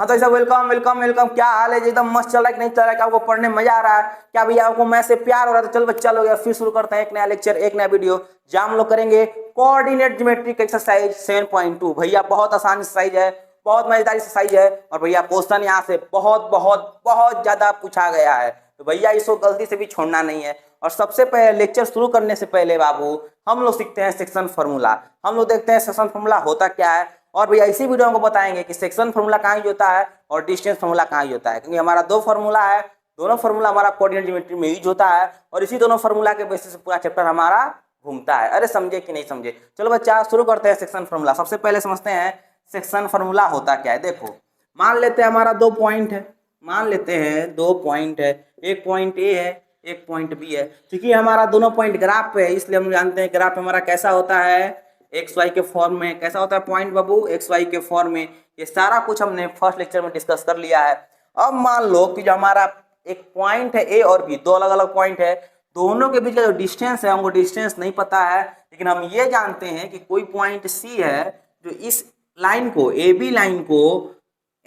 हाँ तो ऐसा वेलकम वेलकम वेलकम। क्या हाल है जी? एकदम मस्त चल रहा है कि नहीं चल रहा है? क्या आपको पढ़ने में मजा आ रहा है? क्या भैया आपको मैथ से प्यार हो रहा है? तो चल बच्चा लोग यार फिर शुरू करते हैं एक नया लेक्चर, एक नया वीडियो जहाँ हम लोग करेंगे कोऑर्डिनेट ज्योमेट्रिक एक्सरसाइज 7.2। भैया बहुत आसान एक्सरसाइज है, बहुत मजेदार एक्सरसाइज है और भैया क्वेश्चन यहाँ से बहुत बहुत बहुत ज्यादा पूछा गया है, तो भैया इसको गलती से भी छोड़ना नहीं है। और सबसे पहले लेक्चर शुरू करने से पहले बाबू हम लोग सीखते हैं सेक्शन फार्मूला। हम लोग देखते हैं सेक्शन फार्मूला होता क्या है और भैया इसी वीडियो में बताएंगे कि सेक्शन फार्मूला कहाँ यूज होता है और डिस्टेंस फार्मूला कहाँ यूज होता है, क्योंकि हमारा दो फार्मूला है, दोनों फार्मूला हमारा कोऑर्डिनेट ज्योमेट्री में यूज होता है और इसी दोनों फार्मूला के बेसिस से पूरा चैप्टर हमारा घूमता है। अरे समझे कि नहीं समझे? चलो बच्चा शुरू करते हैं सेक्शन फार्मूला। सबसे पहले समझते हैं सेक्शन फार्मूला होता क्या है। देखो मान लेते हैं हमारा दो पॉइंट है, मान लेते हैं दो पॉइंट है, एक पॉइंट ए है एक पॉइंट बी है। क्योंकि हमारा दोनों पॉइंट ग्राफ पे है इसलिए हम जानते हैं ग्राफ हमारा कैसा होता है, एक्स वाई के फॉर्म में। कैसा होता है पॉइंट बाबू? एक्स वाई के फॉर्म में। ये सारा कुछ हमने फर्स्ट लेक्चर में डिस्कस कर लिया है। अब मान लो कि जो हमारा एक पॉइंट है ए और बी, दो अलग अलग पॉइंट है, दोनों के बीच का जो डिस्टेंस है हमको डिस्टेंस नहीं पता है, लेकिन हम ये जानते हैं कि कोई पॉइंट सी है जो इस लाइन को, ए बी लाइन को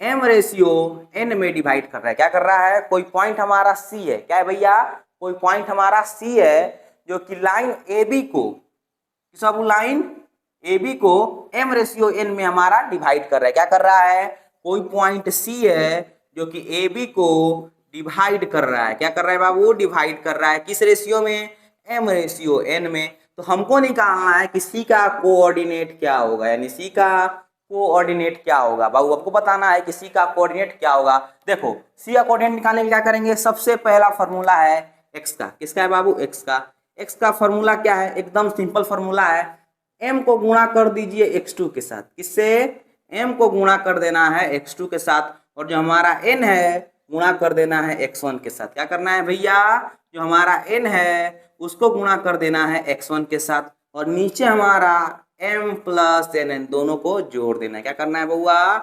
एम रेशियो एन में डिवाइड कर रहा है। क्या कर रहा है? कोई पॉइंट हमारा सी है, क्या है भैया? कोई पॉइंट हमारा सी है जो कि लाइन ए बी को, सब लाइन ए बी को एम रेशियो एन में हमारा डिवाइड कर रहा है। क्या कर रहा है? कोई पॉइंट सी है जो कि ए बी को डिवाइड कर रहा है। क्या कर रहा है बाबू? डिवाइड कर रहा है। किस रेशियो में? एम रेशियो एन में। तो हमको निकालना है कि सी का कोऑर्डिनेट क्या होगा, यानी सी का कोऑर्डिनेट क्या होगा। बाबू आपको बताना है कि सी का कोऑर्डिनेट क्या होगा। देखो सी का कोऑर्डिनेट निकालने के क्या करेंगे? सबसे पहला फॉर्मूला है एक्स का। किसका है बाबू? एक्स का। एक्स का फॉर्मूला क्या है? एकदम सिंपल फॉर्मूला है, m को गुणा कर दीजिए x2 के साथ। किससे? m को गुणा कर देना है x2 के साथ और जो हमारा n है गुणा कर देना है x1 के साथ। क्या करना है भैया? जो हमारा n है उसको गुणा कर देना है x1 के साथ और नीचे हमारा m प्लस n दोनों को जोड़ देना है। क्या करना है बउआ?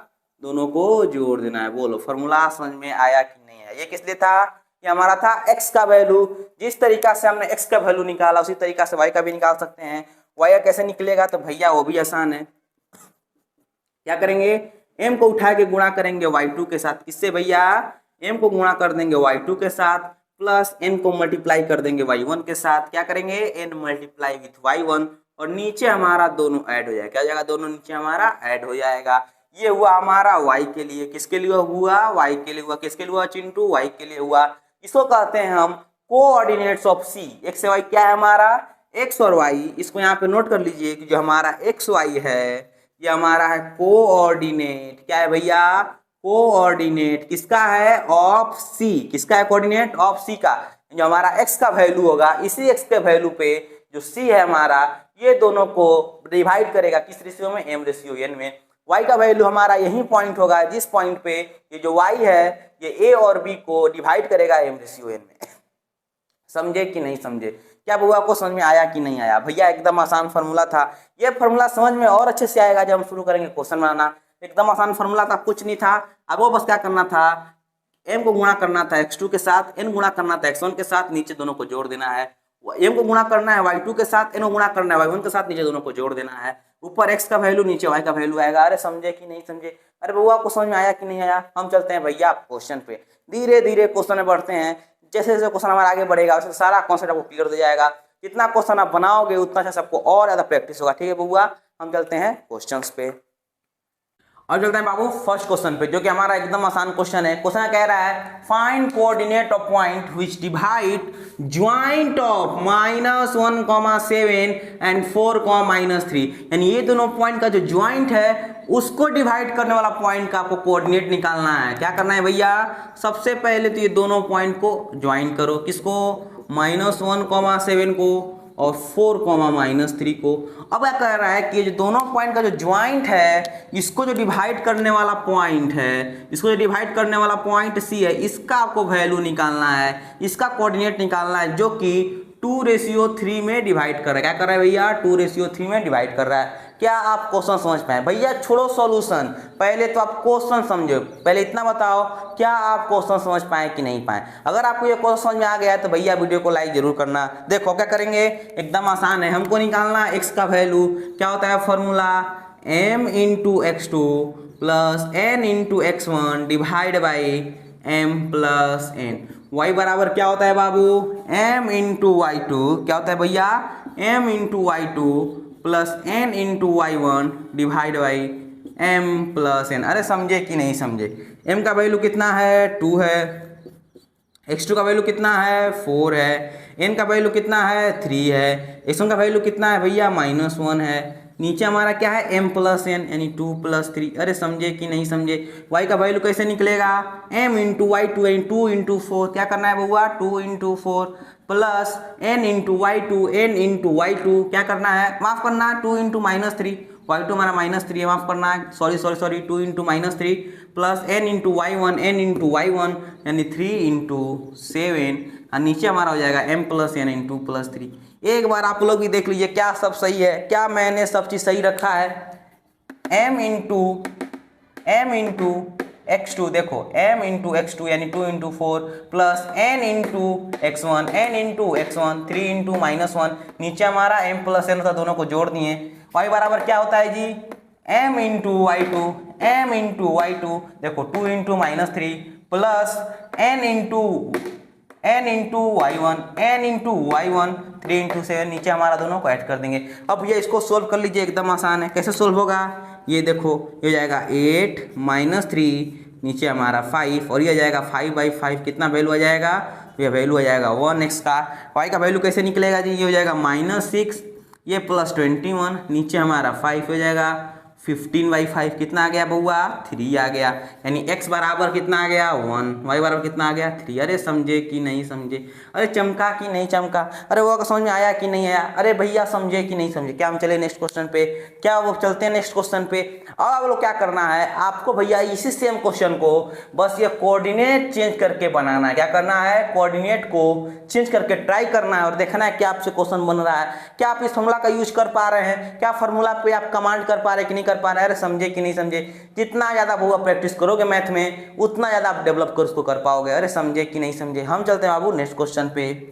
दोनों को जोड़ देना है। बोलो फॉर्मूला समझ में आया कि नहीं आया? ये किस लिए था? ये हमारा था x का वैल्यू। जिस तरीका से हमने x का वैल्यू निकाला उसी तरीका से y का भी निकाल सकते हैं। वाई कैसे निकलेगा? तो भैया वो भी आसान है। क्या करेंगे? m को उठा के गुणा करेंगे y2 के साथ। किससे भैया? m को गुणा कर देंगे y2 के साथ प्लस n को मल्टीप्लाई कर देंगे y1 के साथ। क्या करेंगे? n मल्टीप्लाई विथ y1 और नीचे हमारा दोनों ऐड हो जाएगा। क्या हो जाएगा? दोनों नीचे हमारा ऐड हो जाएगा। ये हुआ हमारा y के लिए। किसके लिए हुआ? y के लिए हुआ। किसके लिए हुआ चिंटू? y के लिए हुआ। इसको कहते हैं हम कोऑर्डिनेट्स ऑफ c। x से y क्या है हमारा? x और y। इसको यहाँ पे नोट कर लीजिए कि जो हमारा x y है ये हमारा है कोऑर्डिनेट। क्या है भैया? कोऑर्डिनेट किसका है? Of c। किसका है कोऑर्डिनेट? ऑफ c का। जो हमारा x का वैल्यू होगा इसी x के वैल्यू पे जो c है हमारा ये दोनों को डिवाइड करेगा। किस रेशियो में? m रेशियो n में। y का वैल्यू हमारा यही पॉइंट होगा जिस पॉइंट पे ये जो y है ये a और b को डिवाइड करेगा m रेशियो n में। समझे कि नहीं समझे? क्या बुआ को समझ में आया कि नहीं आया? भैया एकदम आसान फार्मूला था। ये फार्मूला समझ में और अच्छे से आएगा जब हम शुरू करेंगे क्वेश्चन बनाना। एकदम आसान फार्मूला था, कुछ नहीं था। अब वो बस क्या करना था? m को गुणा करना था x2 के साथ, n गुणा करना था x1 के साथ, नीचे दोनों को जोड़ देना है। m को गुणा करना है y2 के साथ, n को गुणा करना है y1 के साथ, नीचे दोनों को जोड़ देना है। ऊपर x का वैल्यू नीचे y का वैल्यू आएगा। अरे समझे कि नहीं समझे? अरे बउआ को समझ में आया कि नहीं आया? हम चलते हैं भैया क्वेश्चन पे। धीरे धीरे क्वेश्चन में बढ़ते हैं। जैसे जैसे क्वेश्चन हमारा आगे बढ़ेगा वैसे सारा कॉन्सेप्ट आपको क्लियर हो जाएगा। जितना क्वेश्चन आप बनाओगे उतना अच्छा सबको और ज्यादा प्रैक्टिस होगा। ठीक है बउआ? हम चलते हैं क्वेश्चंस पे और चलते हैं बाबू फर्स्ट क्वेश्चन पे, जो कि हमारा एकदम आसान क्वेश्चन है। क्वेश्चन कह रहा है find coordinate of point which divide joint of -1,7 and 4,-3। यानी ये दोनों पॉइंट का जो ज्वाइंट है उसको डिवाइड करने वाला पॉइंट का आपको कोऑर्डिनेट निकालना है। क्या करना है भैया? सबसे पहले तो ये दोनों पॉइंट को ज्वाइन करो। किसको? -1,7 को और 4,-3 को। अब क्या कह रहा है कि जो दोनों पॉइंट का जो ज्वाइंट है इसको जो डिवाइड करने वाला पॉइंट है, इसको जो डिवाइड करने वाला पॉइंट सी है, इसका आपको वैल्यू निकालना है, इसका कोऑर्डिनेट निकालना है, जो कि 2:3 में डिवाइड कर रहा है। क्या कर रहा है भैया? 2:3 में डिवाइड कर रहा है। क्या आप क्वेश्चन समझ पाए? भैया छोड़ो सॉल्यूशन, पहले तो आप क्वेश्चन समझो। पहले इतना बताओ क्या आप क्वेश्चन समझ पाए कि नहीं पाए? अगर आपको ये क्वेश्चन समझ में आ गया है तो भैया वीडियो को लाइक जरूर करना। देखो क्या करेंगे, एकदम आसान है। हमको निकालना x का वैल्यू। क्या होता है formula? m × x2 plus n into x1 divide by m plus n। y बराबर क्या होता है बाबू, m इंटू वाई टू, क्या होता है भैया, m into Y two plus n into Y one divide by m plus n। अरे समझे कि नहीं समझे, m का वैल्यू कितना है 2 है, x2 का वैल्यू कितना है 4 है, n का वैल्यू कितना है 3 है, x1 का वैल्यू कितना है भैया -1 है, नीचे हमारा क्या है m प्लस n यानी 2 + 3। अरे समझे कि नहीं समझे, y का वैल्यू कैसे निकलेगा, m इंटू वाई टू यानी 2 इंटू 4, क्या करना है बउआ 2 into 4 plus n into Y two n into Y two, क्या करना है माफ करना 2 इंटू -3, वाई टू हमारा -3 है, माफ करना है sorry 2 into -3 plus n into Y one n into Y one यानी 3 इंटू 7 और नीचे हमारा हो जाएगा m plus n into plus 3। एक बार आप लोग भी देख लीजिए क्या सब सही है, क्या मैंने सब चीज़ सही रखा है। m इंटू x2 देखो m इंटू x2 यानी 2 into 4 plus n into x1 n into x1 3 into -1, नीचे हमारा m प्लस n था, दोनों को जोड़ दिए। y बराबर क्या होता है जी, m into Y two m into Y two देखो 2 into -3 plus n into Y one n into Y one 3 into 7, नीचे हमारा दोनों को ऐड कर देंगे। अब ये इसको सोल्व कर लीजिए, एकदम आसान है। कैसे सोल्व होगा, ये देखो ये हो जाएगा 8 - 3 नीचे हमारा 5 और ये जाएगा 5/5, कितना वैल्यू आ जाएगा, ये वैल्यू आ जाएगा 1x का। y का वैल्यू कैसे निकलेगा जी, ये हो जाएगा -6 ये प्लस 21 नीचे हमारा 5 हो जाएगा 15/5, कितना आ गया बउआ 3 आ गया, यानी x बराबर कितना आ गया 1, y बराबर कितना आ गया 3। अरे समझे कि नहीं समझे, अरे चमका कि नहीं चमका, अरे वो समझ में आया कि नहीं आया, अरे भैया समझे कि नहीं समझे। क्या हम चले नेक्स्ट क्वेश्चन पे, क्या वो चलते हैं नेक्स्ट क्वेश्चन पे। अब आप लोग क्या करना है, आपको भैया इसी सेम क्वेश्चन को बस ये कोऑर्डिनेट चेंज करके बनाना है। क्या करना है, कोऑर्डिनेट को चेंज करके ट्राई करना है और देखना है क्या आपसे क्वेश्चन बन रहा है, क्या आप इस फॉर्मूला का यूज कर पा रहे हैं, क्या फॉर्मूला पे आप कमांड कर पा रहे हैं कि नहीं कर पा रहे हैं। अरे समझे कि नहीं समझे, जितना ज्यादा बुआ प्रैक्टिस करोगे मैथ में उतना ज्यादा आप डेवलप कर उसको कर पाओगे। अरे समझे कि नहीं समझे। हम चलते हैं बाबू नेक्स्ट क्वेश्चन पे,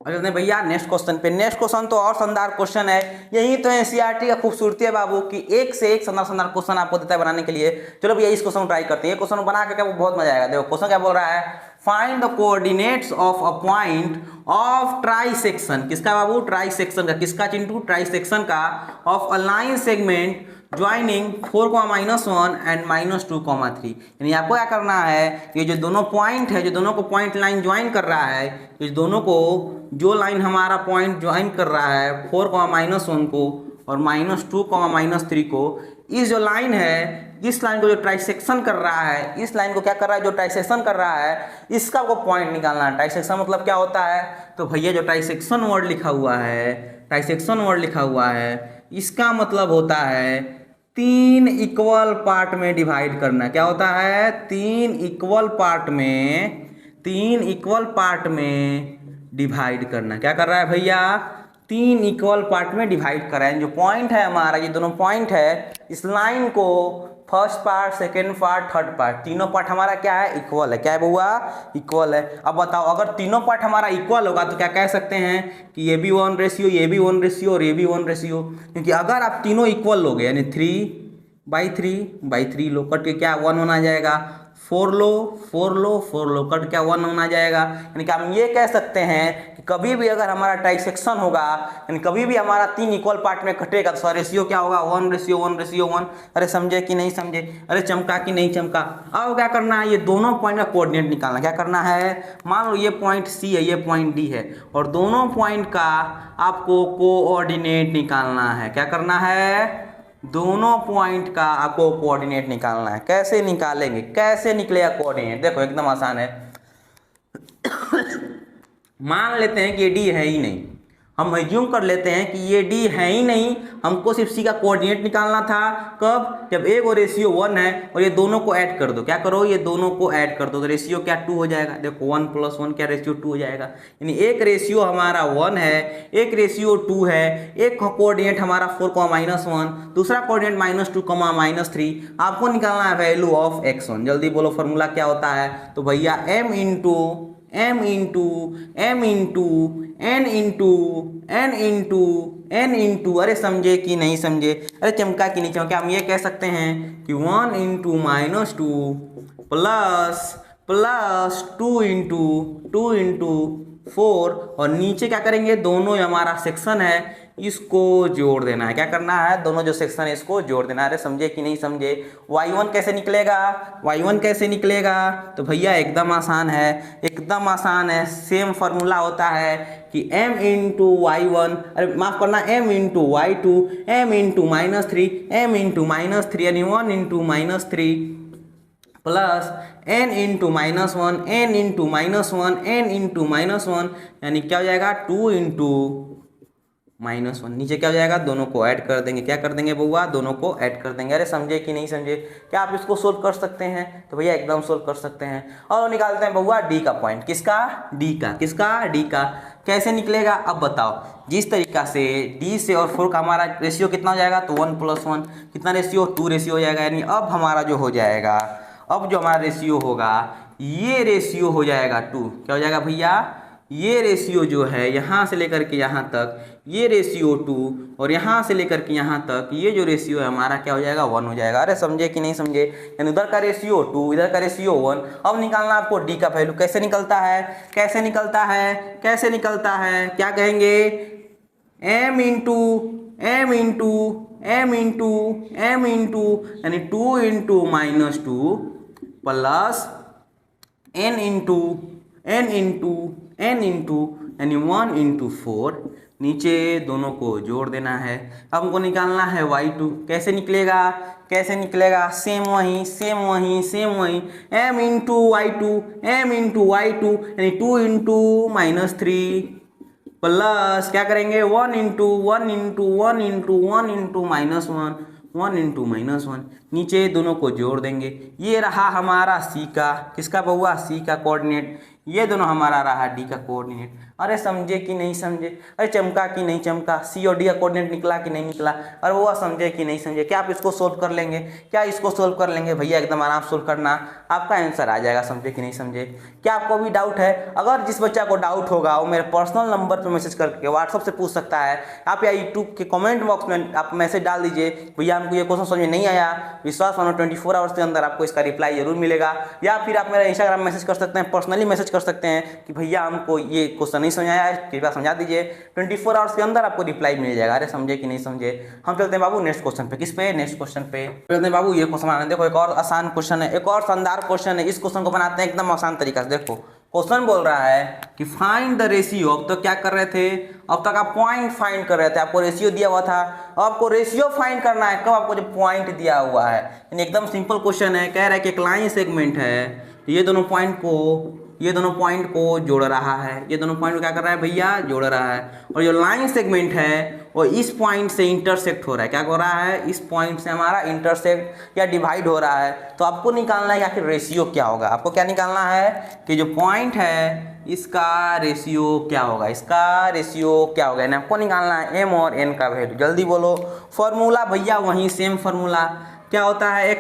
चलते हैं भैया नेक्स्ट क्वेश्चन पे। नेक्स्ट क्वेश्चन तो और शानदार क्वेश्चन है, यही तो एनसीईआरटी का खूबसूरती है बाबू कि एक से एक शानदार क्वेश्चन आपको देता है बनाने के लिए। चलो भैया इस क्वेश्चन ट्राई करते हैं, ये क्वेश्चन बना के बहुत मजा आएगा। देखो क्वेश्चन क्या बोल रहा है, find the coordinates of a point of trisection, किसका बाबू ट्राइसेक्शन का, किसका चिंटू ट्राइसेक्शन का, of a line segment joining 4,-1 and -2,3। यानी आपको क्या करना है, ये जो दोनों पॉइंट है, जो दोनों को पॉइंट लाइन ज्वाइन कर रहा है, इस दोनों को जो लाइन हमारा पॉइंट ज्वाइन कर रहा है 4,-1 को और -2,-3 को, इस जो लाइन है इस लाइन को जो ट्राइसेक्शन कर रहा है, इस लाइन को क्या कर रहा है, जो ट्राइसेक्शन कर रहा है इसका को पॉइंट निकालना है। ट्राइसेक्शन मतलब क्या होता है, तो भैया जो ट्राइसेक्शन वर्ड लिखा हुआ है, ट्राइसेक्शन वर्ड लिखा हुआ है इसका मतलब होता है 3 इक्वल पार्ट में डिवाइड करना। क्या होता है, 3 इक्वल पार्ट में डिवाइड करना। क्या कर रहा है भैया, 3 इक्वल पार्ट में डिवाइड कर रहा है। जो पॉइंट है हमारा, ये दोनों पॉइंट है, इस लाइन को first part, second part, third part, तीनों पार्ट हमारा क्या है, इक्वल है। क्या है बउआ, इक्वल है। अब बताओ अगर तीनों पार्ट हमारा इक्वल होगा तो क्या कह सकते हैं कि ये भी 1 रेशियो, ये भी 1 रेशियो और ये भी 1 रेशियो, क्योंकि अगर आप तीनों इक्वल लोगे यानी 3/3 लो, कट के क्या 1 1 आ जाएगा, 4 लो कट क्या 1 1 आ जाएगा। यानी कि हम ये कह सकते हैं कि कभी भी अगर हमारा ट्राइसेक्शन होगा, यानी कभी भी हमारा 3 इक्वल पार्ट में कटेगा तो रेशियो क्या होगा, 1:1:1। अरे समझे कि नहीं समझे, अरे चमका कि नहीं चमका। अब क्या करना है, ये दोनों पॉइंट का कोऑर्डिनेट निकालना। क्या करना है, मान लो ये पॉइंट सी है, ये पॉइंट डी है और दोनों पॉइंट का आपको कोऑर्डिनेट निकालना है। क्या करना है, दोनों पॉइंट का आपको कोऑर्डिनेट निकालना है। कैसे निकालेंगे, कैसे निकलेगा कोऑर्डिनेट, देखो एकदम आसान है। मान लेते हैं कि ये डी है ही नहीं, हम एज्यूम कर लेते हैं कि ये डी है ही नहीं, हमको सिर्फ सी का कोऑर्डिनेट निकालना था। कब, जब एक और रेशियो 1 है और ये दोनों को ऐड कर दो। क्या करो, ये दोनों को ऐड कर दो तो रेशियो क्या 2 हो जाएगा। देखो 1 + 1 क्या रेशियो 2 हो जाएगा। यानी एक रेशियो हमारा 1 है, एक रेशियो 2 है, एक कोऑर्डिनेट हमारा 4,-1, दूसरा कोऑर्डिनेट -2,-3। आपको निकालना है वैल्यू ऑफ x1। जल्दी बोलो फॉर्मूला क्या होता है, तो भैया m इंटू n इंटू, अरे समझे कि नहीं समझे, अरे चमका कि नहीं चमका। हम ये कह सकते हैं कि 1 into minus two plus 2 into 4, और नीचे क्या करेंगे, दोनों हमारा सेक्शन है इसको जोड़ देना है। क्या करना है, दोनों जो सेक्शन है इसको जोड़ देना है। अरे समझे कि नहीं समझे। y1 कैसे निकलेगा, तो भैया एकदम आसान है, सेम फार्मूला होता है कि m इंटू y1, अरे माफ करना m into y2, m into minus three यानी 1 into minus three plus n into minus one यानी क्या हो जाएगा 2 इंटू माइनस वन। नीचे क्या हो जाएगा, दोनों को ऐड कर देंगे। क्या कर देंगे बउआ, दोनों को ऐड कर देंगे। अरे समझे कि नहीं समझे। क्या आप इसको सोल्व कर सकते हैं, तो भैया एकदम सोल्व कर सकते हैं। और निकालते हैं बउआ डी का पॉइंट। किसका, डी का। कैसे निकलेगा अब बताओ। जिस तरीका से डी से और 4 का हमारा रेशियो कितना हो जाएगा, तो 1+1 कितना रेशियो, 2 रेशियो हो जाएगा। यानी अब हमारा जो हो जाएगा, अब जो हमारा रेशियो होगा, ये रेशियो हो जाएगा 2। क्या हो जाएगा भैया, ये रेशियो जो है यहाँ से लेकर के यहाँ तक, ये रेशियो 2, और यहाँ से लेकर के यहाँ तक ये जो रेशियो है हमारा क्या हो जाएगा, 1 हो जाएगा। अरे समझे कि नहीं समझे। यानी उधर का रेशियो 2, इधर का रेशियो 1। अब निकालना आपको डी का वैल्यू। कैसे निकलता है, क्या कहेंगे, m इंटू यानी 2 into minus 2 plus n into यानी 1 इंटू 4। नीचे दोनों को जोड़ देना है। अब हमको निकालना है y2। कैसे निकलेगा, सेम वही m इंटू y2 यानी 2 इंटू माइनस थ्री प्लस क्या करेंगे 1 इंटू माइनस वन। नीचे दोनों को जोड़ देंगे। ये रहा हमारा सी का, किसका बउआ, सी का कोऑर्डिनेट। ये दोनों हमारा रहा डी का कोऑर्डिनेट। अरे समझे कि नहीं समझे, अरे चमका कि नहीं चमका। सी और डी का कोऑर्डिनेट निकला कि नहीं निकला, और वो समझे कि नहीं समझे। क्या आप इसको सोल्व कर लेंगे, भैया एकदम आराम सोल्व करना, आपका आंसर आ जाएगा। समझे कि नहीं समझे। क्या आपको भी डाउट है, अगर जिस बच्चा को डाउट होगा वो मेरे पर्सनल नंबर पर मैसेज करके व्हाट्सअप से पूछ सकता है। आप या यूट्यूब के कमेंट बॉक्स में आप मैसेज डाल दीजिए, भैया हमको ये क्वेश्चन समझ में नहीं आया। विश्वास मानो 24 आवर्स के अंदर आपको इसका रिप्लाई जरूर मिलेगा। या फिर आप मेरा इंस्टाग्राम मैसेज कर सकते हैं, पर्सनली मैसेज कर सकते हैं कि भैया हमको ये क्वेश्चन नहीं समझ आया है, कृपया समझा दीजिए। 24 आवर्स के अंदर आपको रिप्लाई मिल जाएगा। अरे समझे कि नहीं समझे। हम चलते हैं बाबू नेक्स्ट क्वेश्चन पे। किस पे, नेक्स्ट क्वेश्चन पे चलते हैं बाबू। ये क्वेश्चन आने देखो, एक और आसान क्वेश्चन है, एक और शानदार क्वेश्चन है। इस क्वेश्चन को बनाते हैं एकदम आसान तरीका से। देखो क्वेश्चन बोल रहा है कि फाइंड द रेशियो। अब तो क्या कर रहे थे, अब तक आप पॉइंट फाइंड कर रहे थे, आपको रेशियो दिया हुआ था। अब आपको रेशियो फाइंड करना है कब, आपको जो पॉइंट दिया हुआ है। यानी एकदम सिंपल क्वेश्चन है। कह रहा है कि एक लाइन सेगमेंट है, ये दोनों पॉइंट को जोड़ रहा है। ये दोनों पॉइंट को क्या कर रहा है भैया, जोड़ रहा है। और जो लाइन सेगमेंट है वो इस पॉइंट से इंटरसेक्ट हो रहा है। क्या हो रहा है, इस पॉइंट से हमारा इंटरसेक्ट या डिवाइड हो रहा है। तो आपको निकालना है आखिर रेशियो क्या होगा। आपको क्या निकालना है कि जो पॉइंट है इसका रेशियो क्या होगा, यानी आपको निकालना है m और n का वैल्यू। जल्दी बोलो। फॉर्मूला भैया वही सेम फॉर्मूला। क्या होता है,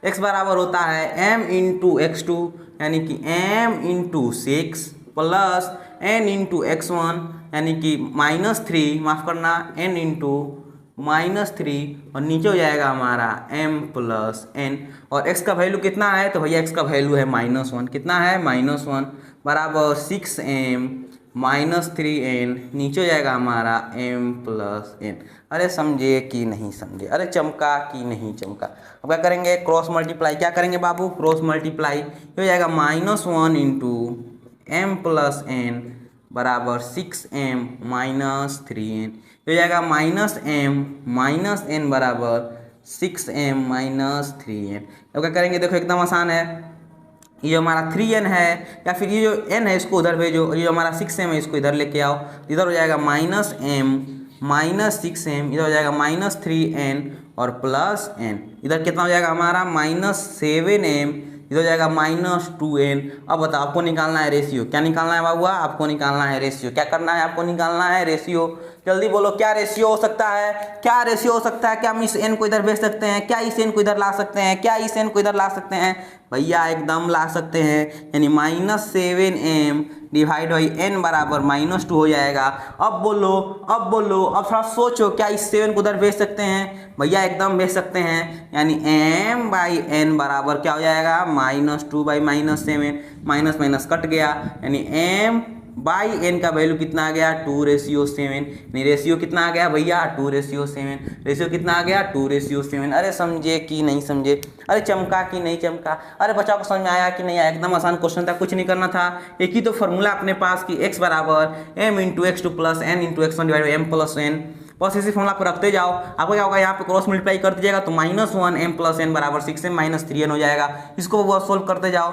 x बराबर होता है m इंटू x2 यानी कि m into 6 plus n into x1 यानी कि -3, माफ करना n इंटू -3, और नीचे हो जाएगा हमारा m प्लस n। और x का वैल्यू कितना है, तो भैया x का वैल्यू है -1। कितना है, -1 बराबर 6m -3n। नीचे हो जाएगा हमारा m प्लस n। अरे समझे कि नहीं समझे, अरे चमका कि नहीं चमका। अब क्या करेंगे, क्रॉस मल्टीप्लाई। क्या करेंगे बाबू, क्रॉस मल्टीप्लाई। हो जाएगा -1 इंटू m प्लस n बराबर 6m -3n। हो जाएगा -m बराबर 6m -3n। अब क्या करेंगे, देखो एकदम आसान है। ये हमारा 3n है, या फिर ये जो n है इसको उधर भेजो, और ये जो हमारा 6m है इसको इधर लेके आओ। इधर हो जाएगा -m -6m, इधर हो जाएगा -3n और प्लस n। इधर कितना हो जाएगा हमारा -7m, इधर हो जाएगा -2n। अब बताओ आपको निकालना है रेशियो। क्या निकालना है बाबुआ, आपको निकालना है रेशियो। क्या करना है, आपको निकालना है रेशियो। जल्दी बोलो क्या रेशियो हो सकता है, क्या रेशियो हो सकता है? क्या हम इस n को इधर भेज सकते हैं? क्या इस n को इधर ला सकते हैं? क्या इस n को इधर ला सकते हैं? भैया एकदम ला सकते हैं, यानी -7m डिवाइड बाई n बराबर -2 हो जाएगा। अब बोलो, अब बोलो, अब थोड़ा सोचो, क्या इस 7 को उधर भेज सकते हैं? भैया एकदम भेज सकते हैं, यानी m बाई n बराबर क्या हो जाएगा? -2 बाई -7, माइनस माइनस कट गया, यानी m बाई n का वैल्यू कितना आ गया? 2:7। यानी रेशियो कितना आ गया भैया? 2:7। रेशियो कितना आ गया? 2:7। अरे समझे कि नहीं समझे? अरे चमका कि नहीं चमका? अरे बच्चों को समझ में आया कि नहीं आया? एकदम आसान क्वेश्चन था, कुछ नहीं करना था। एक ही तो फॉर्मूला अपने पास कि x बराबर m into x to plus n into x one divide by m plus n, बस इसी फॉर्मूला पर रखते जाओ। आपको क्या होगा? यहाँ पे क्रॉस मल्टीप्लाई कर दीजिएगा तो -1m प्लस n बराबर 6m - 3n हो जाएगा। इसको वो सोल्व करते जाओ।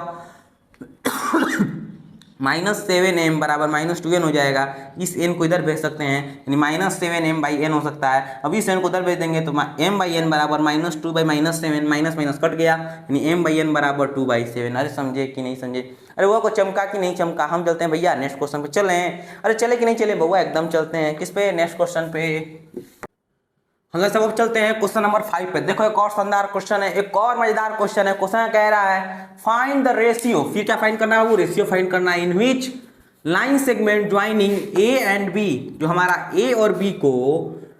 -7m बराबर -2n हो जाएगा। इस n को इधर भेज सकते हैं, यानी -7m बाई n हो सकता है। अब इस n को उधर भेज देंगे तो m बाई n बराबर -2 बाई -7, माइनस माइनस कट गया, यानी m बाई n बराबर 2/7। अरे समझे कि नहीं समझे? अरे वो को चमका कि नहीं चमका? हम चलते हैं भैया नेक्स्ट क्वेश्चन पे, चलें? अरे चले कि नहीं चले बउआ? एकदम चलते हैं। किस पे? नेक्स्ट क्वेश्चन पे। हम लोग सब चलते हैं क्वेश्चन नंबर 5 पे। देखो एक और शानदार क्वेश्चन है, एक और मजेदार क्वेश्चन है। क्वेश्चन कह रहा है फाइंड द रेशियो, फिर क्या फाइंड करना है? वो रेशियो फाइंड करना है in which line segment joining A and B, जो हमारा ए और बी को,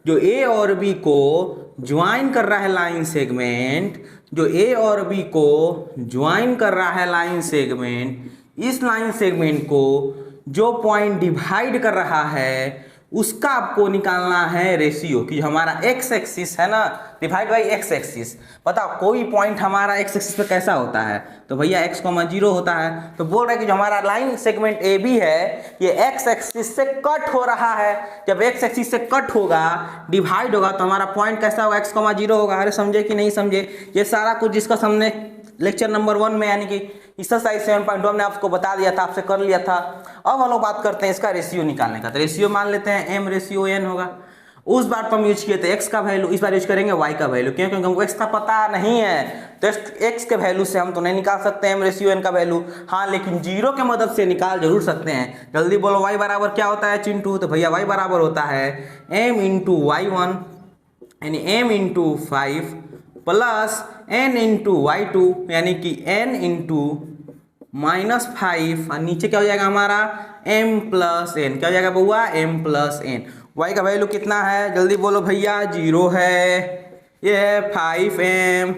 जो ए और बी को ज्वाइन कर रहा है लाइन सेगमेंट, जो ए और बी को ज्वाइन कर रहा है लाइन सेगमेंट, इस लाइन सेगमेंट को जो पॉइंट डिवाइड कर रहा है उसका आपको निकालना है रेशियो, कि हमारा एक्स एक्सिस है ना, डिवाइड बाई एक्स एक्सिस। बताओ कोई पॉइंट हमारा एक्स एक्सिस पे कैसा होता है? तो भैया x, 0 होता है। तो बोल रहा है कि जो हमारा लाइन सेगमेंट ए बी है ये एक्स एक्सिस से कट हो रहा है। जब एक्स एक्सिस से कट होगा, डिवाइड होगा, तो हमारा पॉइंट कैसा होगा? x, 0 होगा। अरे समझे कि नहीं समझे? ये सारा कुछ जिसका हमने लेक्चर नंबर 1 में यानी कि एक्सरसाइज 7.1 हमने आपको बता दिया था, आपसे कर लिया था। अब हम लोग बात करते हैं इसका रेशियो निकालने का। तो रेशियो मान लेते हैं m/n होगा। उस बार तो हम यूज किए थे x का वैल्यू, इस बार यूज करेंगे y का वैल्यू। क्यों? क्योंकि हमको x का पता नहीं है, तो x के वैल्यू से हम तो नहीं निकाल सकते हैं m/n का वैल्यू। हाँ, लेकिन जीरो के मदद से निकाल जरूर सकते हैं। जल्दी बोलो y बराबर क्या होता है चिंटू? तो भैया y बराबर होता है m इंटू y1, यानी m into 5 plus n into y2, यानी कि n इंटू -5, और नीचे क्या हो जाएगा हमारा? m plus n। क्या हो जाएगा बउआ? m plus n। y का वैल्यू कितना है? जल्दी बोलो भैया। 0 है, ये है 5m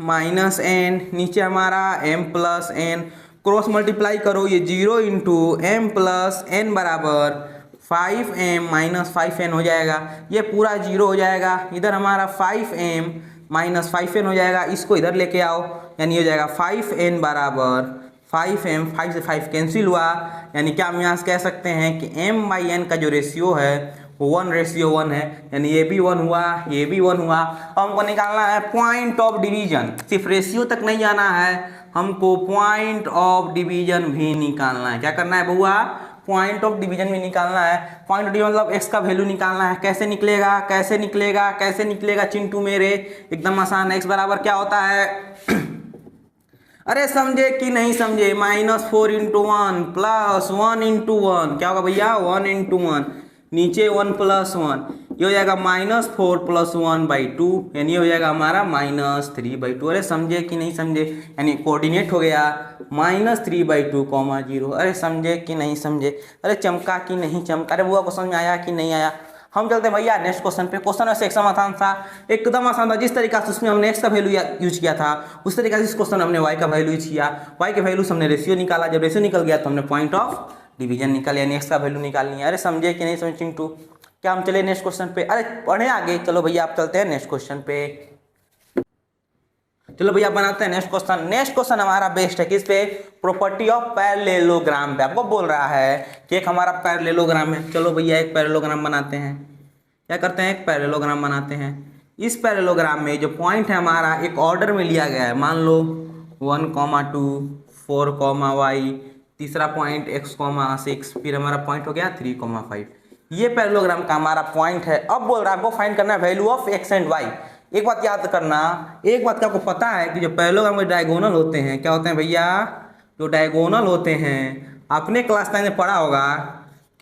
माइनस n, नीचे हमारा m plus n। Cross multiply करो, ये 0 इंटू m प्लस n बराबर 5m माइनस 5n हो जाएगा। ये पूरा 0 हो जाएगा। इधर हमारा 5m माइनस 5n हो जाएगा। इसको इधर लेके आओ, यानी हो जाएगा 5n बराबर 5m, 5 से 5 कैंसिल हुआ, यानी क्या हम यहाँ से कह सकते हैं कि m/n का जो रेशियो है वो 1:1 है, यानी ये भी 1 हुआ, ये भी 1 हुआ। अब हमको निकालना है पॉइंट ऑफ डिवीजन। सिर्फ रेशियो तक नहीं जाना है, हमको पॉइंट ऑफ डिवीजन भी निकालना है। क्या करना है बउआ? पॉइंट ऑफ डिवीजन भी निकालना है। पॉइंट ऑफ डिवीजन मतलब x का वैल्यू निकालना है। कैसे निकलेगा? कैसे निकलेगा? कैसे निकलेगा चिंटू मेरे? एकदम आसान है। x बराबर क्या होता है? अरे समझे कि नहीं समझे? -4 इंटू 1 प्लस 1 इंटू 1, क्या होगा भैया? 1 इंटू 1, नीचे 1 प्लस 1, ये हो जाएगा -4 प्लस 1/2, यानी हो जाएगा हमारा -3/2। अरे समझे कि नहीं समझे? यानी कोऑर्डिनेट हो गया -3/2, 0। अरे समझे कि नहीं समझे? अरे चमका कि नहीं चमका? अरे बुआ को समझ में आया कि नहीं आया? हम चलते हैं भैया नेक्स्ट क्वेश्चन पे। क्वेश्चन वैसे एकदम आसान था, एकदम आसान था। जिस तरीका से उसमें हमने x का वैल्यू यूज किया था, उस तरीके से इस क्वेश्चन हमने y का वैल्यू यूज किया। y के वैल्यू से हमने रेशियो निकाला। जब रेशियो निकल गया तो हमने पॉइंट ऑफ डिवीजन निकाल, यानी x का वैल्यू निकालनी है। अरे समझे कि नहीं समझे चिंटू? क्या हम चले नेक्स्ट क्वेश्चन पे? अरे पढ़े आगे, चलो भैया आप चलते हैं नेक्स्ट क्वेश्चन पे। चलो भैया बनाते हैं नेक्स्ट क्वेश्चन। नेक्स्ट क्वेश्चन हमारा बेस्ट है किस पे? प्रॉपर्टी ऑफ पैरेललोग्राम पे। आपको बोल रहा है कि एक हमारा पैरेललोग्राम है। चलो भैया एक पैरेललोग्राम बनाते हैं। क्या करते हैं? एक पैरेललोग्राम बनाते हैं। इस पैरेललोग्राम में जो पॉइंट है हमारा एक ऑर्डर में लिया गया है। मान लो 1, 2, 4, y, तीसरा पॉइंट x, 6, फिर हमारा पॉइंट हो गया 3, 5। ये पैरेललोग्राम का हमारा पॉइंट है। अब बोल रहा है आपको फाइंड करना है value of x and y। एक बात याद करना, एक बात का आपको पता है कि जो पैरेललोग्राम में डायगोनल होते हैं, क्या होते हैं भैया? जो डायगोनल होते हैं, आपने क्लास 9 में पढ़ा होगा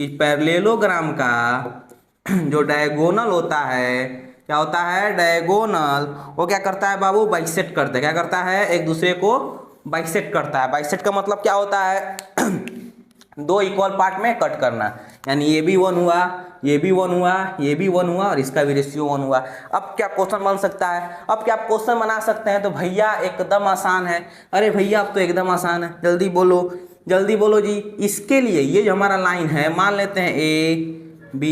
कि पैरेललोग्राम का जो डायगोनल होता है, क्या होता है, डायगोनल, वो क्या करता है बाबू, बाइसेक्ट करता है। क्या करता है, एक दूसरे को बाइसेक्ट करता है। बाइसेक्ट का मतलब क्या होता है, दो इक्वल पार्ट में कट करना, यानी ये भी 1 हुआ, ये भी 1 हुआ, ये भी 1 हुआ और इसका भी रेशियो 1 हुआ। अब क्या क्वेश्चन बन सकता है, अब क्या आप क्वेश्चन बना सकते हैं, तो भैया एकदम आसान है। अरे भैया अब तो एकदम आसान है, जल्दी बोलो, जल्दी बोलो जी। इसके लिए ये जो हमारा लाइन है, मान लेते हैं A B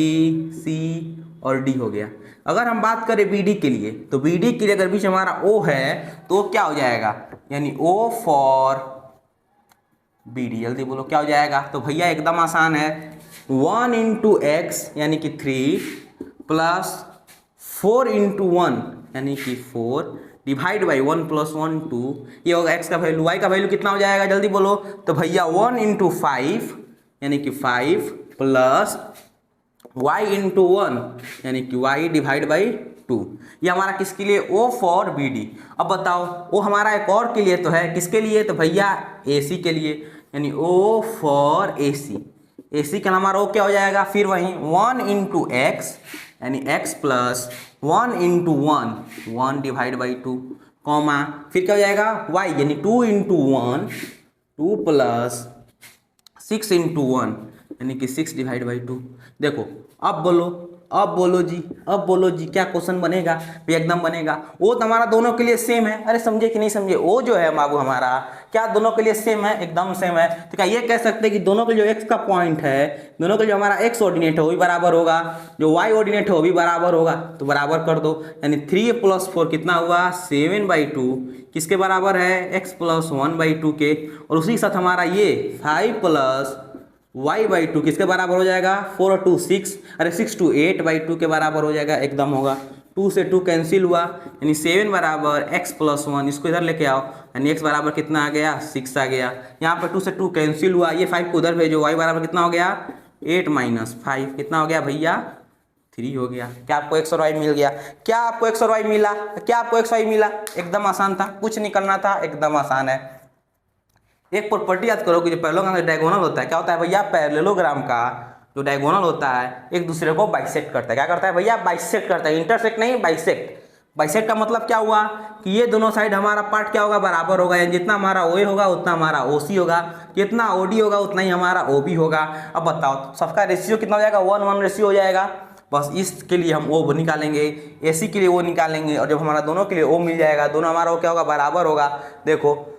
C और D हो गया। अगर हम बात करें BD के लिए, तो BD के लिए अगर बीच हमारा O है तो क्या हो जाएगा, यानी O फॉर BD, जल्दी बोलो क्या हो जाएगा। तो भैया एकदम आसान है, 1 इंटू एक्स यानी कि 3 प्लस 4 इंटू 1 यानी कि 4 डिवाइड बाई 1 प्लस 1 2, ये होगा एक्स का वैल्यू। वाई का वैल्यू कितना हो जाएगा, जल्दी बोलो। तो भैया 1 इंटू 5 यानी कि 5 प्लस y इंटू 1 यानी कि y डिवाइड बाई 2। ये हमारा किसके लिए, O फॉर BD। अब बताओ वो हमारा एक और के लिए तो है, किसके लिए, तो भैया AC के लिए, यानी O फॉर AC। AC का हमारा O क्या हो जाएगा, फिर वही 1 इंटू एक्स यानी x plus 1 into 1 divide by 2 comma, फिर क्या हो जाएगा y यानी 2 इंटू 1 2 प्लस 6 इंटू 1 यानी कि 6 डिवाइड बाई 2। देखो अब बोलो, अब बोलो जी, अब बोलो जी, क्या क्वेश्चन बनेगा, भी एकदम बनेगा। वो तो हमारा दोनों के लिए सेम है, अरे समझे कि नहीं समझे, वो जो है बाबू हमारा क्या दोनों के लिए सेम है, एकदम सेम है। तो क्या ये कह सकते हैं कि दोनों के जो x का पॉइंट है, दोनों के जो हमारा x ऑर्डिनेट है वो भी बराबर होगा, जो y ऑर्डिनेट है वो भी बराबर होगा, तो बराबर कर दो। यानी 3 प्लस 4 कितना हुआ, 7/2 किसके बराबर है, x प्लस 1/2 के। और उसी के साथ हमारा ये 5 प्लस y/2 किसके बराबर हो जाएगा, 4 और 2 6, अरे 6 to 8/2 के बराबर हो जाएगा, एकदम होगा। 2 से 2 कैंसिल हुआ, यानी 7 बराबर x प्लस 1, इसको इधर लेके आओ, यानी x बराबर कितना आ गया, 6 आ गया। यहाँ पर 2 से 2 कैंसिल हुआ, ये 5 को उधर भेजो, y बराबर कितना हो गया, 8 माइनस 5 कितना हो गया भैया, 3 हो गया। क्या आपको x और y मिल गया, क्या आपको x और y मिला, क्या आपको x y मिला, एकदम आसान था, कुछ नहीं करना था, एकदम आसान है। एक प्रॉपर्टी याद करो कि जो पैरेललोग्राम का डायगोनल होता है, क्या होता है भैया, पैरेललोग्राम का जो डायगोनल होता है एक दूसरे को बाइसेक्ट करता है। क्या करता है भैया, बाइसेक्ट करता है, इंटरसेक्ट नहीं, बाइसेक्ट। बाइसेक्ट का मतलब क्या हुआ कि ये दोनों साइड हमारा पार्ट क्या होगा, बराबर होगा, यानी जितना हमारा OA होगा उतना हमारा OC होगा, जितना OD होगा उतना ही हमारा OB होगा। अब बताओ सबका रेशियो कितना हो जाएगा, 1:1 रेशियो हो जाएगा। बस इसके लिए हम O निकालेंगे, AC के लिए O निकालेंगे, और जब हमारा दोनों के लिए O मिल जाएगा, दोनों हमारा O क्या होगा, बराबर होगा। देखो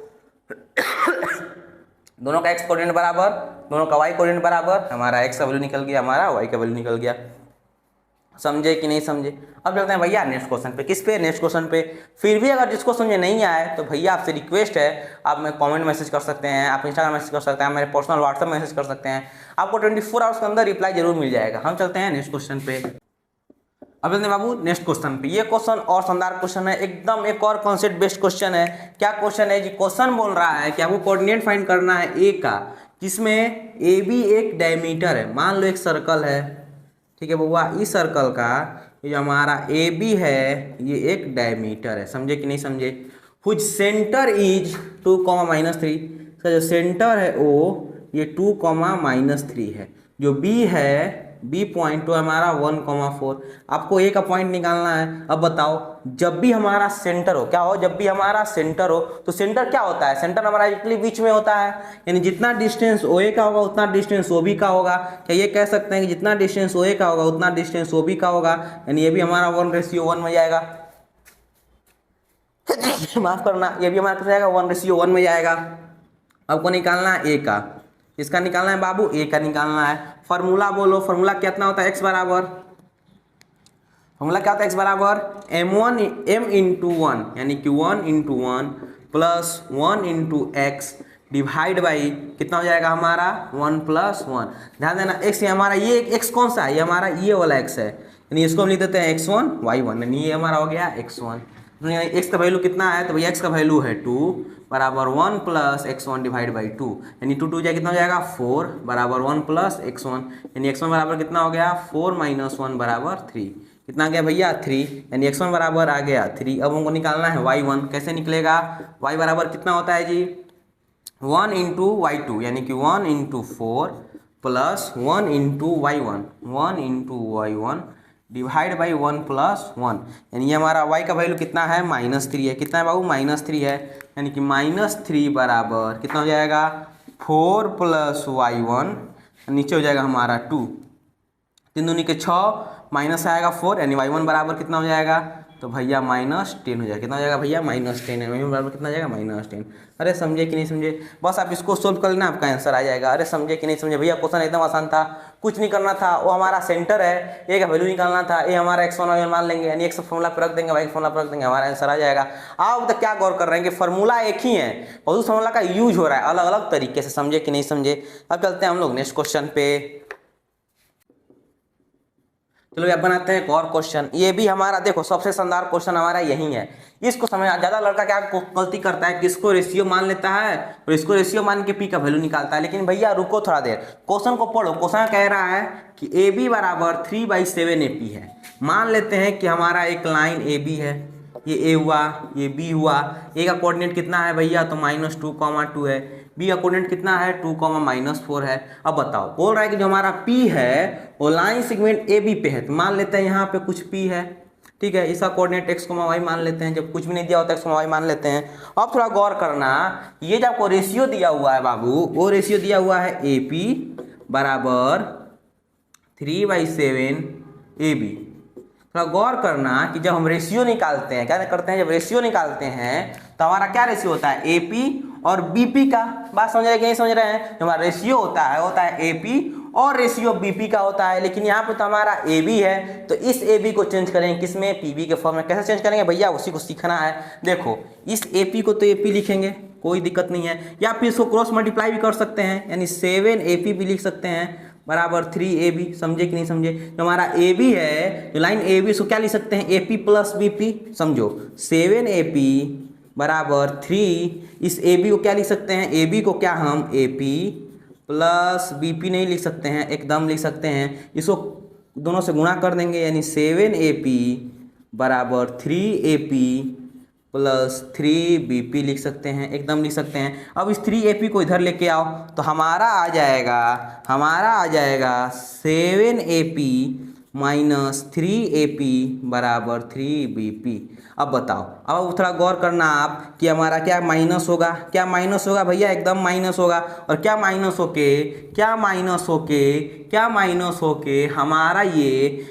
दोनों का x कोऑर्डिनेट बराबर, दोनों का y कोऑर्डिनेट बराबर, हमारा x का वैल्यू निकल गया, हमारा y का वैल्यू निकल गया। समझे कि नहीं समझे। अब चलते हैं भैया नेक्स्ट क्वेश्चन पे। किस पे, नेक्स्ट क्वेश्चन पे। फिर भी अगर जिसको समझ नहीं आए तो भैया आपसे रिक्वेस्ट है, आप में कमेंट मैसेज कर सकते हैं, आप इंस्टाग्राम मैसेज कर सकते हैं, मेरे पर्सनल व्हाट्सएप मैसेज कर सकते हैं, आपको 24 आवर्स के अंदर रिप्लाई जरूर मिल जाएगा। हम चलते हैं नेक्स्ट क्वेश्चन पे। अब चलते हैं बाबू नेक्स्ट क्वेश्चन पे। ये क्वेश्चन और शानदार क्वेश्चन है, एकदम एक और कॉन्सेप्ट बेस्ड क्वेश्चन है। क्या क्वेश्चन है जी, क्वेश्चन बोल रहा है कि आपको कोऑर्डिनेट फाइंड करना है ए का, जिसमें ए बी एक डायमीटर है। मान लो एक सर्कल है, ठीक है बउआ, इस सर्कल का ये जो हमारा ए बी है ये एक डायमीटर है, समझे कि नहीं समझे। हुज सेंटर इज 2, इसका जो सेंटर है ओ ये 2, -3 है। जो बी है, बी पॉइंट तो हमारा 1, 4। आपको ए का पॉइंट निकालना है। अब बताओ जब भी हमारा सेंटर हो, क्या हो, जब भी हमारा सेंटर हो तो सेंटर क्या होता है, सेंटर हमारा एक्चुअली बीच में होता है, यानी जितना डिस्टेंस ओ ए का होगा उतना डिस्टेंस ओ बी का होगा। क्या ये कह सकते हैं कि जितना डिस्टेंस ओ ए का होगा उतना डिस्टेंस ओ बी का होगा, यानी ये भी हमारा 1:1 में जाएगा। माफ करना, ये भी हमारा कितना जाएगा, 1:1 में जाएगा। आपको निकालना है ए का, इसका निकालना है बाबू, ए का निकालना है। फॉर्मूला बोलो, फॉर्मूला कितना होता है, x बराबर, फॉर्मूला क्या होता है, x बराबर m इंटू 1 यानी कि 1 into 1 plus 1 into x divide by कितना हो जाएगा हमारा 1 + 1। ध्यान देना x हमारा ये x कौन सा है, ये हमारा ये वाला x है, यानी इसको हम लिख देते हैं x1 y1, यानी ये हमारा हो गया x1। x का वैल्यू कितना है, तो भैया x का वैल्यू है 2 बराबर 1 + x1 डिवाइड बाई 2, यानी 2 2 कितना हो जाएगा 4 बराबर 1 + x1, यानी x1 बराबर कितना हो गया 4 - 1 बराबर 3। कितना आ गया भैया 3, यानी x1 बराबर आ गया 3। अब हमको निकालना है y1, कैसे निकलेगा, y बराबर कितना होता है जी 1 × y2, यानी कि 1 × 4 plus 1 into Y one, 1 into Y one divide by 1 plus 1, यानी ये हमारा y का वैल्यू कितना है -3 है। कितना है बाबू -3 है, यानी कि -3 बराबर कितना हो जाएगा 4 प्लस y1, नीचे हो जाएगा हमारा 2, 3 दूनी के 6 माइनस आएगा 4, यानी y1 बराबर कितना हो जाएगा तो भैया -10 हो जाएगा। कितना हो जाएगा भैया -10 है, y1 बराबर कितना हो जाएगा -10। अरे समझे कि नहीं समझे, बस आप इसको सोल्व कर लेना आपका आंसर आ जाएगा। अरे समझे कि नहीं समझे भैया, क्वेश्चन एकदम आसान था, कुछ नहीं करना था। वो हमारा सेंटर है, ए का वैल्यू निकालना था, ए हमारा x1 y1 मान लेंगे, यानी x फॉर्मूला पर रख देंगे, y फॉर्मूला पर रख देंगे, हमारा आंसर आ जाएगा। आप तो क्या गौर कर रहे हैं कि फॉर्मूला एक ही है, बहुत फॉर्मूला का यूज हो रहा है अलग अलग तरीके से, समझे कि नहीं समझे। अब चलते हैं हम लोग नेक्स्ट क्वेश्चन पे। चलो अब बनाते हैं एक और क्वेश्चन। ये भी हमारा देखो सबसे शानदार क्वेश्चन हमारा यही है। इसको समझ ज्यादा लड़का क्या गलती करता है कि इसको रेशियो मान लेता है और इसको रेशियो मान के पी का वैल्यू निकालता है। लेकिन भैया रुको थोड़ा देर, क्वेश्चन को पढ़ो। क्वेश्चन कह रहा है कि ए बी बराबर 3/7 AP है। मान लेते हैं कि हमारा एक लाइन ए बी है, ये ए हुआ, ये बी हुआ। ए का कोऑर्डिनेट कितना है भैया तो -2, है। बी का कोऑर्डिनेट कितना है 2, -4 है। अब बताओ, बोल रहा है कि जो हमारा पी है वो लाइन सेगमेंट ए बी पे है, तो मान लेते हैं यहाँ पे कुछ पी है, ठीक है। इसका कोऑर्डिनेट x, y मान लेते हैं, जब कुछ भी नहीं दिया होता x, y मान लेते हैं। अब थोड़ा गौर करना, ये जो आपको रेशियो दिया हुआ है बाबू, वो रेशियो दिया हुआ है ए पी बराबर 3/7 AB। थोड़ा गौर करना कि जब हम रेशियो निकालते हैं, क्या करते हैं, जब रेशियो निकालते हैं तो हमारा क्या रेशियो होता है AP और BP का। बात समझ रहे हैं कि नहीं समझ रहे हैं। जो हमारा रेशियो होता है AP और रेशियो BP का होता है। लेकिन यहाँ पे तो हमारा AB है, तो इस AB को चेंज करेंगे किसमें, PB के फॉर्म में। कैसे चेंज करेंगे भैया, उसी को सीखना है। देखो इस AP को तो AP लिखेंगे, कोई दिक्कत नहीं है, या फिर इसको क्रॉस मल्टीप्लाई भी कर सकते हैं, यानी 7AP भी लिख सकते हैं बराबर 3AB। समझे कि नहीं समझे। जो हमारा AB है, जो लाइन AB, इसको क्या लिख सकते हैं AP प्लस BP। समझो 7AP बराबर 3, इस AB को क्या लिख सकते हैं, AB को क्या हम AP प्लस BP नहीं लिख सकते हैं, एकदम लिख सकते हैं, इसको दोनों से गुणा कर देंगे, यानी 7AP बराबर 3AP प्लस 3BP लिख सकते हैं, एकदम लिख सकते हैं। अब इस 3AP को इधर लेके आओ तो हमारा आ जाएगा 7AP माइनस 3AP बराबर 3BP। अब बताओ, अब थोड़ा गौर करना आप कि हमारा क्या माइनस होगा, क्या माइनस होगा भैया, एकदम माइनस होगा। और क्या माइनस होके हमारा ये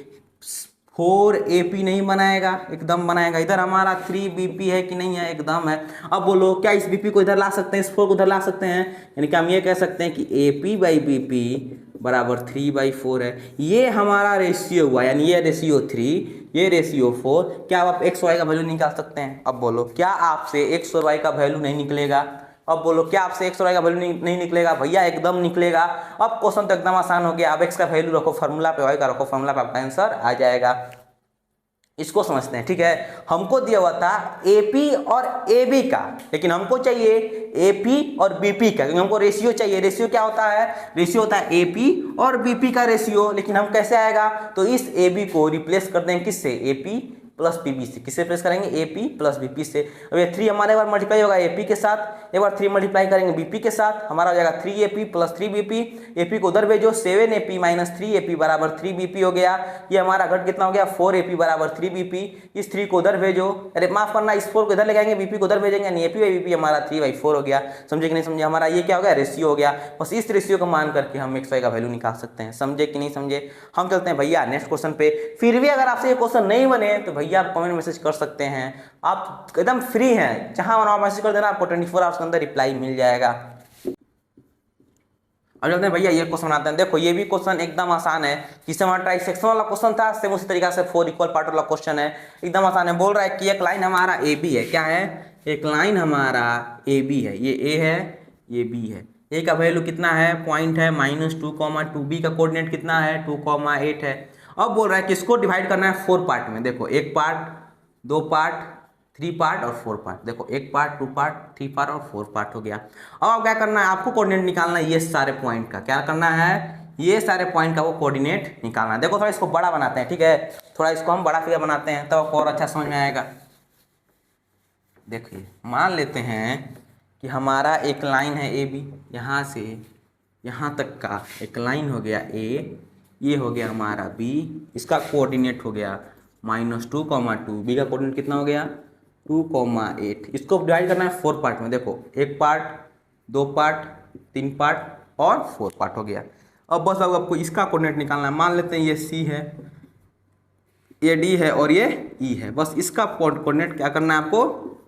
4AP नहीं बनाएगा, एकदम बनाएगा। इधर हमारा 3BP है कि नहीं है, एकदम है। अब बोलो क्या इस BP को इधर ला सकते हैं, इस 4 को इधर ला सकते हैं, यानी कि हम ये कह सकते हैं कि AP/BP बराबर 3/4 है। ये हमारा रेशियो हुआ, यानी ये रेशियो 3, ये रेशियो 4। क्या आप x y का वैल्यू निकाल सकते हैं। अब बोलो क्या आपसे x और y का वैल्यू नहीं निकलेगा। अब बोलो क्या आपसे x और y का वैल्यू नहीं निकलेगा भैया, एकदम निकलेगा। अब क्वेश्चन तो एकदम आसान हो गया। आप x का वैल्यू रखो फॉर्मूला पे, y का रखो फॉर्मूला पे, आपका आंसर आ जाएगा। इसको समझते हैं, ठीक है। हमको दिया हुआ था AP और AB का, लेकिन हमको चाहिए AP और BP का, क्योंकि हमको रेशियो चाहिए। रेशियो क्या होता है, रेशियो होता है AP और BP का रेशियो। लेकिन हम कैसे आएगा, तो इस AB को रिप्लेस कर देंगे किससे, AP प्लस BB से। किससे रिप्लेस करेंगे, AP प्लस BP से। अब ये 3 हमारे एक बार मल्टीप्लाई होगा AP के साथ, एक बार 3 मल्टीप्लाई करेंगे BP के साथ, हमारा हो जाएगा 3AP प्लस 3BP। AP को उधर भेजो, 7AP माइनस 3AP बराबर 3BP हो गया। ये हमारा घट कितना हो गया, 4AP बराबर 3BP। इस 3 को उधर भेजो, अरे माफ करना, इस 4 को इधर ले जाएंगे, BP को उधर भेजेंगे, यानी AP/BP हमारा 3/4 हो गया। समझे कि नहीं समझे। हमारा ये क्या हो गया, रेशियो हो गया। बस इस रेशियो को मान करके हम x y का वैल्यू निकाल सकते हैं। समझे कि नहीं समझे। हम चलते हैं भैया नेक्स्ट क्वेश्चन पे। फिर भी अगर आपसे ये क्वेश्चन नहीं बने तो भैया आप कमेंट मैसेज कर सकते हैं, आप एकदम फ्री हैं, जहां आप मैसेज कर देना, आपको 24 आवर्स के अंदर रिप्लाई मिल जाएगा। अब चलते हैं भैया ये क्वेश्चन बनाते हैं। देखो ये भी क्वेश्चन एकदम आसान है, जिससे हमारा ट्राइसेक्शन वाला क्वेश्चन था, सेम उसी तरीका से 4 इक्वल पार्ट वाला क्वेश्चन है, एकदम आसान है। बोल रहा है कि एक लाइन हमारा AB है, क्या है, एक लाइन हमारा AB है, ये A है, ये B है। A का वैल्यू कितना है, पॉइंट है -2, B का कोऑर्डिनेट कितना है 2,8 है। अब बोल रहा है कि इसको डिवाइड करना है 4 पार्ट में। देखो 1 पार्ट, 2 पार्ट, 3 पार्ट और 4 पार्ट। देखो 1 पार्ट, 2 पार्ट, 3 पार्ट और 4 पार्ट हो गया। अब क्या करना है, आपको कोऑर्डिनेट निकालना है ये सारे पॉइंट का। क्या करना है, ये सारे पॉइंट का वो कोऑर्डिनेट निकालना है। देखो थोड़ा इसको बड़ा बनाते हैं, ठीक है, थोड़ा इसको हम बड़ा फिगर बनाते हैं, तब आपको और अच्छा समझ में आएगा। देखिए मान लेते हैं कि हमारा एक लाइन है AB, यहाँ से यहाँ तक का एक लाइन हो गया ए, ये हो गया हमारा बी, इसका कोऑर्डिनेट हो गया -2,2, बी का कोऑर्डिनेट कितना हो गया 2,8। इसको डिवाइड करना है 4 पार्ट में। देखो 1 पार्ट, 2 पार्ट, 3 पार्ट और 4 पार्ट हो गया। अब बस आपको इसका कोऑर्डिनेट निकालना है। मान लेते हैं ये सी है, ये डी है और ये ई है। बस इसका कोऑर्डिनेट क्या करना है आपको,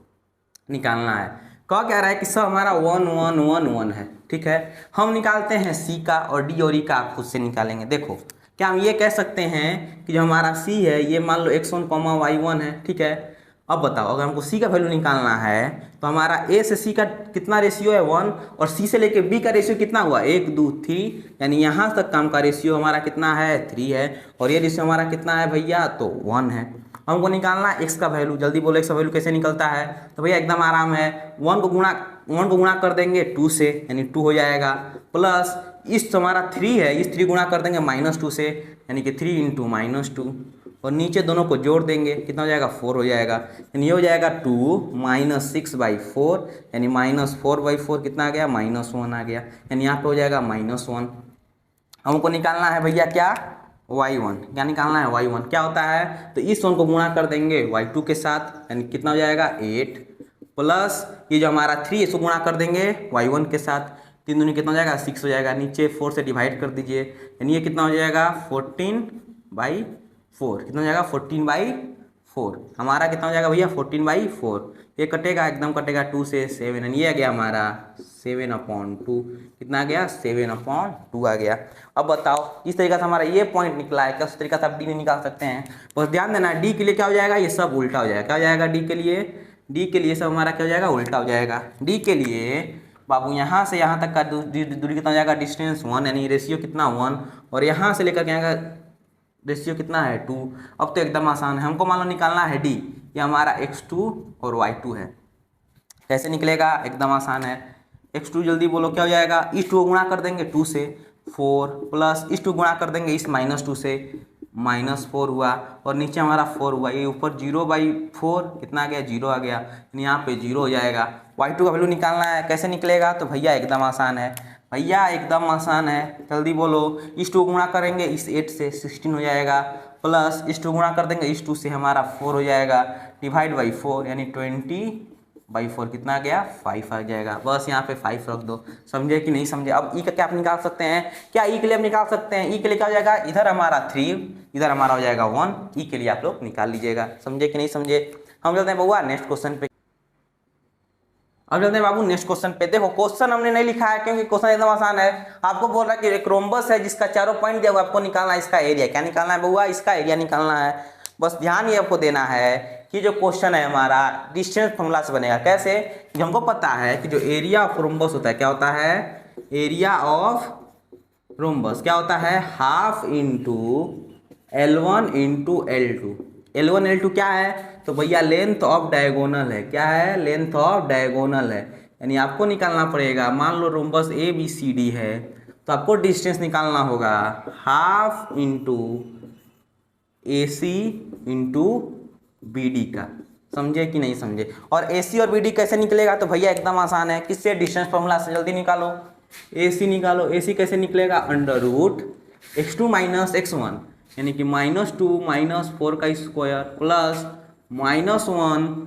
निकालना है। कह क्या रहा है कि सब हमारा 1 1 1 1 है, ठीक है। हम निकालते हैं सी का और डी और ई का आप खुद से निकालेंगे। देखो क्या हम ये कह सकते हैं कि जो हमारा सी है ये मान लो x1, y1 है, ठीक है। अब बताओ अगर हमको सी का वैल्यू निकालना है तो हमारा ए से सी का कितना रेशियो है 1, और सी से लेके बी का रेशियो कितना हुआ 1 2 3, यानी यहाँ तक काम का रेशियो हमारा कितना है 3 है, और ये रेशियो हमारा कितना है भैया तो 1 है। हमको निकालना है एक्स का वैल्यू। जल्दी बोलो एक्स का वैल्यू कैसे निकलता है। तो भैया एकदम आराम है, 1 को गुणा कर देंगे 2 से, यानी 2 हो जाएगा, प्लस इस हमारा 3 है, इस 3 गुणा कर देंगे -2 से, यानी कि 3 × -2, और नीचे दोनों को जोड़ देंगे कितना हो जाएगा 4 हो जाएगा, यानी ये हो जाएगा 2 - 6/4, यानी -4/4 कितना आ गया -1 आ गया, यानी यहाँ पे हो जाएगा -1। हमको निकालना है भैया क्या y1, क्या निकालना है y1 क्या होता है, तो इस 1 को गुणा कर देंगे y2 के साथ, यानी कितना हो जाएगा 8, प्लस ये जो हमारा 3 इसको गुणा कर देंगे y1 के साथ, 3 दूनी कितना हो जाएगा 6 हो जाएगा, नीचे 4 से डिवाइड कर दीजिए, यानी ये कितना हो जाएगा 14/4, कितना हो जाएगा 14/4, हमारा कितना हो जाएगा भैया 14/4, ये कटेगा एकदम कटेगा 2 से 7, यानी ये आ गया हमारा 7/2, कितना आ गया 7/2 आ गया। अब बताओ इस तरीके से हमारा ये पॉइंट निकला है, किस तरीके से आप डी नहीं निकाल सकते हैं। बस ध्यान देना डी के लिए क्या हो जाएगा, ये सब उल्टा हो जाएगा। क्या हो जाएगा डी के लिए, डी के लिए सब हमारा क्या हो जाएगा उल्टा हो जाएगा। डी के लिए बाबू यहाँ से यहाँ तक का दूरी कितना हो जाएगा डिस्टेंस 1, यानी रेशियो कितना 1, और यहाँ से लेकर के यहाँ का रेशियो कितना है 2। अब तो एकदम आसान है, हमको मान लो निकालना है डी, ये हमारा x2 और y2 है। कैसे निकलेगा, एकदम आसान है। x2 जल्दी बोलो क्या हो जाएगा, इस 2 को गुणा कर देंगे 2 से 4, प्लस इस 2 गुणा कर देंगे इस -2 से -4 हुआ, और नीचे हमारा 4 हुआ, ये ऊपर 0/4 कितना आ गया 0 आ गया, यानी यहाँ पे 0 हो जाएगा। y2 का वैल्यू निकालना है, कैसे निकलेगा, तो भैया एकदम आसान है, भैया एकदम आसान है, जल्दी बोलो। इस 2 गुणा करेंगे इस 8 से 16 हो जाएगा, प्लस इस 2 गुणा कर देंगे इस 2 से हमारा 4 हो जाएगा, डिवाइड बाई 4, यानी 20/4 कितना आ गया 5 आ जाएगा। बस यहाँ पे 5 रख दो, समझे कि नहीं समझे। अब ई का क्या आप निकाल सकते हैं, क्या ई के लिए आप निकाल सकते हैं, ई के लिए क्या हो जाएगा, इधर हमारा 3 इधर हमारा हो जाएगा 1, ई के लिए आप लोग निकाल लीजिएगा, समझे कि नहीं समझे। हम चलते हैं बउआ नेक्स्ट क्वेश्चन पे। अब चलते हैं बाबू नेक्स्ट क्वेश्चन पे। देखो क्वेश्चन हमने नहीं लिखा है क्योंकि क्वेश्चन एकदम आसान है। आपको बोल रहा है कि एक रोम्बस है जिसका चारों पॉइंट दिया हुआ, आपको निकालना है इसका एरिया। क्या निकालना है बउआ, इसका एरिया निकालना है। बस ध्यान ये आपको देना है कि जो क्वेश्चन है हमारा डिस्टेंस फॉर्मूला से बनेगा। कैसे, कि हमको पता है कि जो एरिया ऑफ रोम्बस होता है क्या होता है, एरिया ऑफ रोम्बस क्या होता है, half into L1 into L2। L1 L2 क्या है, तो भैया लेंथ ऑफ डायगोनल है। क्या है, लेंथ ऑफ डायगोनल है, यानी आपको निकालना पड़ेगा। मान लो रोम्बस ABCD है तो आपको डिस्टेंस निकालना होगा half into AC into BD का, समझे कि नहीं समझे। और AC और BD कैसे निकलेगा, तो भैया एकदम आसान है, किससे, डिस्टेंस फॉर्मूला से। जल्दी निकालो, AC निकालो। AC कैसे निकलेगा, अंडर रूट x2 - x1, यानी कि -2 - 4 का स्क्वायर प्लस -1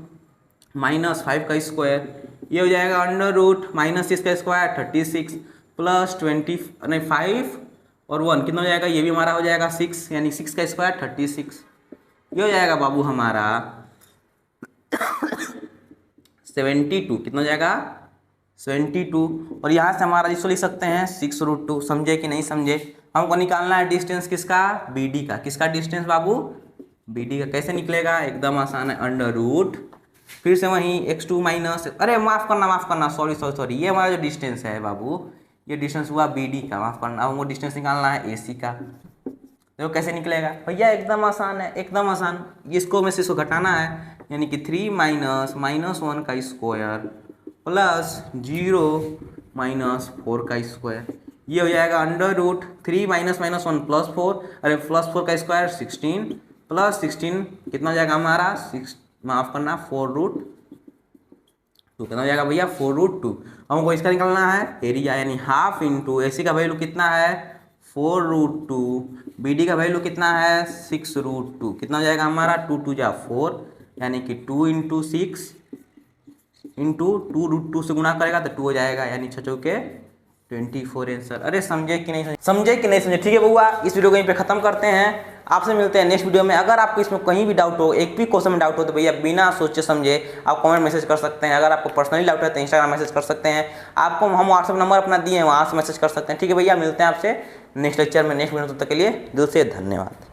- 5 का स्क्वायर, ये हो जाएगा अंडर रूट -6 का स्क्वायर 36 प्लस 5 और 1 कितना हो जाएगा, ये भी हमारा हो जाएगा 6, यानी 6 का स्क्वायर 36। ये हो जाएगा बाबू हमारा 72, कितना हो जाएगा 72। और यहाँ से हमारा जिसको लिख सकते हैं 6√2, समझे कि नहीं समझे। हमको निकालना है डिस्टेंस किसका, BD का। किसका डिस्टेंस बाबू, BD का। कैसे निकलेगा, एकदम आसान है, अंडर रूट फिर से वहीं x2 माइनस, अरे माफ़ करना, सॉरी, ये हमारा जो डिस्टेंस है बाबू, ये डिस्टेंस हुआ BD का, माफ़ करना। हमको डिस्टेंस निकालना है AC का। देखो कैसे निकलेगा भैया, एकदम आसान है, एकदम आसान। इसको में से इसको घटाना है, यानी कि 3 - -1 का स्क्वायर प्लस 0 - 4 का स्क्वायर, ये हो जाएगा अंडर रूट 3 - -1 प्लस 4, अरे प्लस 4 का स्क्वायर 16 प्लस 16 कितना हो जाएगा हमारा 6, माफ़ करना 4√2 कितना हो जाएगा भैया 4√2। हमको इसका निकालना है एरिया, यानी हाफ इंटू AC का वैल्यू कितना है 4√2, BD का वैल्यू कितना है 6√2। कितना हो जाएगा हमारा 2 2 जा 4, यानी कि 2 इंटू 6 इंटू 2√2 से गुणा करेगा तो 2 हो जाएगा, यानी 6 चौके 24 आंसर। अरे समझे कि नहीं समझे? ठीक है बउआ, इस वीडियो को यहीं पे खत्म करते हैं। आपसे मिलते हैं नेक्स्ट वीडियो में। अगर आपको इसमें कहीं भी डाउट हो, एक भी क्वेश्चन में डाउट हो, तो भैया बिना सोचे समझे आप कमेंट मैसेज कर सकते हैं। अगर आपको पर्सनली डाउट है तो इंस्टाग्राम मैसेज कर सकते हैं। आपको हम व्हाट्सएप नंबर अपना दिए हैं, वहाँ से मैसेज कर सकते हैं। ठीक है भैया, मिलते हैं आपसे नेक्स्ट लेक्चर में, नेक्स्ट वीडियो। तब तक के लिए दिल से धन्यवाद।